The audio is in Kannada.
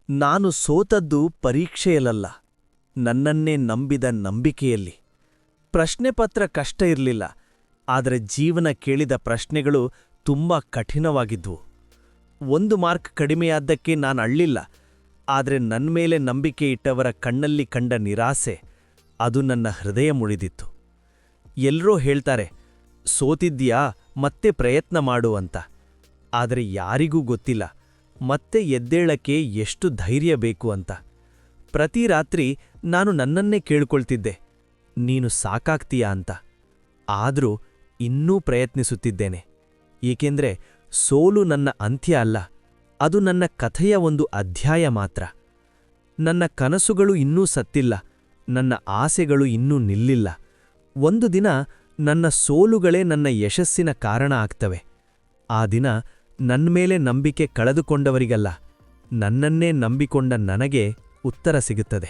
ನಾನು ಸೋತದ್ದು ಪರೀಕ್ಷೆಯಲ್ಲ, ನನ್ನನ್ನೇ ನಂಬಿದ ನಂಬಿಕೆಯಲ್ಲಿ. ಪ್ರಶ್ನೆ ಪತ್ರ ಕಷ್ಟ ಇರಲಿಲ್ಲ, ಆದರೆ ಜೀವನ ಕೇಳಿದ ಪ್ರಶ್ನೆಗಳು ತುಂಬಾ ಕಠಿಣವಾಗಿದ್ವು. 1 ಮಾರ್ಕ್ ಕಡಿಮೆಯಾದ್ದಕ್ಕೆ ನಾನು ಅಳ್ಳಿಲ್ಲ, ಆದರೆ ನನ್ಮೇಲೆ ನಂಬಿಕೆ ಇಟ್ಟವರ ಕಣ್ಣಲ್ಲಿ ಕಂಡ ನಿರಾಸೆ, ಅದು ನನ್ನ ಹೃದಯ ಮುಳಿದಿತ್ತು. ಎಲ್ರೋ ಹೇಳ್ತಾರೆ, ಸೋತಿದ್ಯಾ ಮತ್ತೆ ಪ್ರಯತ್ನ ಮಾಡು ಅಂತ. ಆದರೆ ಯಾರಿಗೂ ಗೊತ್ತಿಲ್ಲ ಮತ್ತೆ ಎದ್ದೇಳಕ್ಕೆ ಎಷ್ಟು ಧೈರ್ಯ ಬೇಕು ಅಂತ. ಪ್ರತಿ ರಾತ್ರಿ ನಾನು ನನ್ನನ್ನೇ ಕೇಳ್ಕೊಳ್ತಿದ್ದೆ, ನೀನು ಸಾಕಾಗ್ತೀಯಾ ಅಂತ. ಆದ್ರೂ ಇನ್ನೂ ಪ್ರಯತ್ನಿಸುತ್ತಿದ್ದೇನೆ, ಏಕೆಂದ್ರೆ ಸೋಲು ನನ್ನ ಅಂತ್ಯ ಅಲ್ಲ, ಅದು ನನ್ನ ಕಥೆಯ ಒಂದು ಅಧ್ಯಾಯ ಮಾತ್ರ. ನನ್ನ ಕನಸುಗಳು ಇನ್ನೂ ಸತ್ತಿಲ್ಲ, ನನ್ನ ಆಸೆಗಳು ಇನ್ನೂ ನಿಲ್ಲಿಲ್ಲ. ಒಂದು ದಿನ ನನ್ನ ಸೋಲುಗಳೇ ನನ್ನ ಯಶಸ್ಸಿನ ಕಾರಣ ಆಗ್ತವೆ. ಆ ದಿನ ನನ್ಮೇಲೆ ನಂಬಿಕೆ ಕಳೆದುಕೊಂಡವರಿಗಲ್ಲ, ನನ್ನನ್ನೇ ನಂಬಿಕೊಂಡ ನನಗೆ ಉತ್ತರ ಸಿಗುತ್ತದೆ.